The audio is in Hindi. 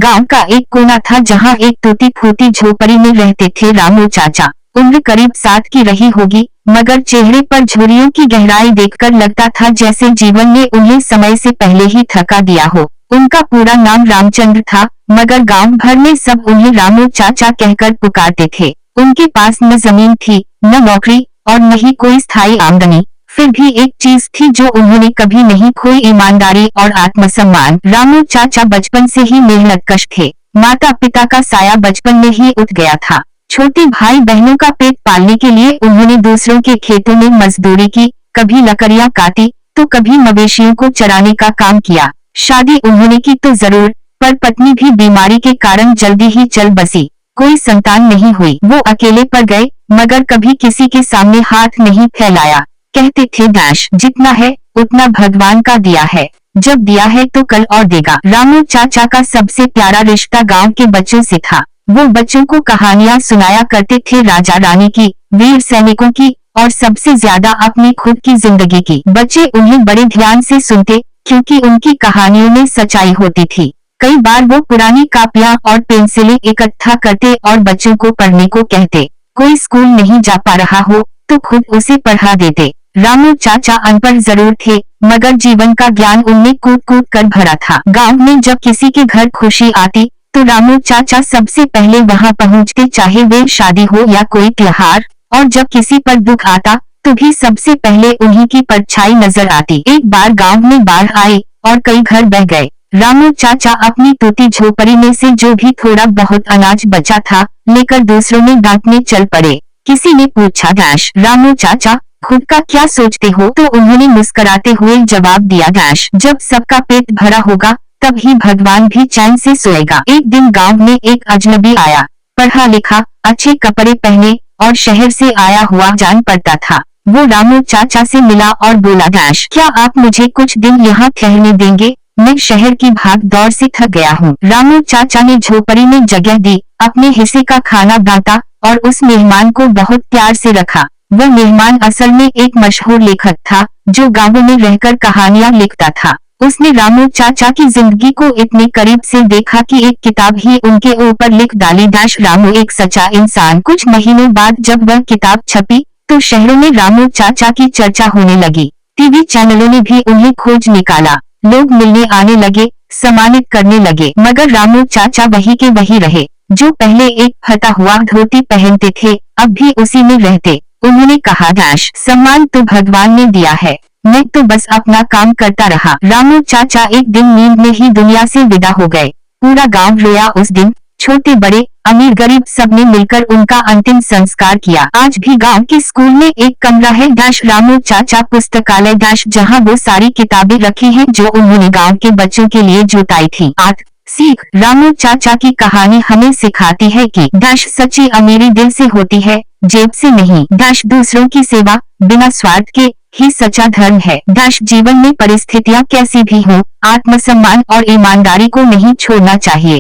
गांव का एक कोना था जहां एक टूटी फूटी झोपड़ी में रहते थे रामू चाचा। उम्र करीब 60 की रही होगी, मगर चेहरे पर झुर्रियों की गहराई देखकर लगता था जैसे जीवन ने उन्हें समय से पहले ही थका दिया हो। उनका पूरा नाम रामचंद्र था, मगर गांव भर में सब उन्हें रामू चाचा कहकर पुकारते थे। उनके पास न जमीन थी, न नौकरी और न ही कोई स्थायी आमदनी। फिर भी एक चीज थी जो उन्होंने कभी नहीं खोई, ईमानदारी और आत्मसम्मान। रामू चाचा बचपन से ही मेहनतकश थे। माता पिता का साया बचपन में ही उठ गया था। छोटे भाई बहनों का पेट पालने के लिए उन्होंने दूसरों के खेतों में मजदूरी की, कभी लकड़ियां काटी तो कभी मवेशियों को चराने का काम किया। शादी उन्होंने की तो जरूर, पर पत्नी भी बीमारी के कारण जल्दी ही चल बसी। कोई संतान नहीं हुई। वो अकेले पड़ गए, मगर कभी किसी के सामने हाथ नहीं फैलाया। कहते थे डैश जितना है उतना भगवान का दिया है, जब दिया है तो कल और देगा। रामू चाचा का सबसे प्यारा रिश्ता गांव के बच्चों से था। वो बच्चों को कहानियां सुनाया करते थे, राजा रानी की, वीर सैनिकों की और सबसे ज्यादा अपनी खुद की जिंदगी की। बच्चे उन्हें बड़े ध्यान से सुनते, क्योंकि उनकी कहानियों में सच्चाई होती थी। कई बार वो पुरानी कापियां और पेंसिलें इकट्ठा करते और बच्चों को पढ़ने को कहते। कोई स्कूल नहीं जा पा रहा हो तो खुद उसे पढ़ा देते। रामू चाचा अनपढ़ जरूर थे, मगर जीवन का ज्ञान उनमें कूट कूट कर भरा था। गांव में जब किसी के घर खुशी आती तो रामू चाचा सबसे पहले वहां पहुंचते, चाहे वे शादी हो या कोई त्योहार। और जब किसी पर दुख आता तो भी सबसे पहले उन्हीं की परछाई नजर आती। एक बार गांव में बाढ़ आई और कई घर बह गए। रामू चाचा अपनी टूटी झोपड़ी में से जो भी थोड़ा बहुत अनाज बचा था लेकर दूसरों में बांटने चल पड़े। किसी ने पूछा डैश रामू चाचा खुद का क्या सोचते हो, तो उन्होंने मुस्कुराते हुए जवाब दिया डैश जब सबका पेट भरा होगा तब ही भगवान भी चैन से सोएगा। एक दिन गांव में एक अजनबी आया, पढ़ा लिखा, अच्छे कपड़े पहने और शहर से आया हुआ जान पड़ता था। वो रामू चाचा से मिला और बोला डैश क्या आप मुझे कुछ दिन यहाँ ठहरने देंगे, मैं शहर की भाग दौड़ से थक गया हूँ। रामू चाचा ने झोपड़ी में जगह दी, अपने हिस्से का खाना बांटा और उस मेहमान को बहुत प्यार से रखा। वह मेहमान असल में एक मशहूर लेखक था जो गांवों में रहकर कहानियां लिखता था। उसने रामू चाचा की जिंदगी को इतने करीब से देखा कि एक किताब ही उनके ऊपर लिख डाली डैश रामू एक सच्चा इंसान। कुछ महीनों बाद जब वह किताब छपी तो शहरों में रामू चाचा की चर्चा होने लगी। टीवी चैनलों ने भी उन्हें खोज निकाला। लोग मिलने आने लगे, सम्मानित करने लगे, मगर रामू चाचा वही के वही रहे। जो पहले एक फटा हुआ धोती पहनते थे अब भी उसी में रहते। उन्होंने कहा डैश सम्मान तो भगवान ने दिया है, मैं तो बस अपना काम करता रहा। रामू चाचा एक दिन नींद में ही दुनिया से विदा हो गए। पूरा गांव रोया उस दिन। छोटे बड़े अमीर गरीब सबने मिलकर उनका अंतिम संस्कार किया। आज भी गांव के स्कूल में एक कमरा है डैश रामू चाचा पुस्तकालय डैश जहां वो सारी किताबें रखी हैं जो उन्होंने गांव के बच्चों के लिए जुटाई थी। सीख रामू चाचा की कहानी हमें सिखाती है कि डैश सच्ची अमीरी दिल से होती है, जेब से नहीं। डैश दूसरों की सेवा बिना स्वार्थ के ही सच्चा धर्म है। डैश जीवन में परिस्थितियां कैसी भी हो, आत्मसम्मान और ईमानदारी को नहीं छोड़ना चाहिए।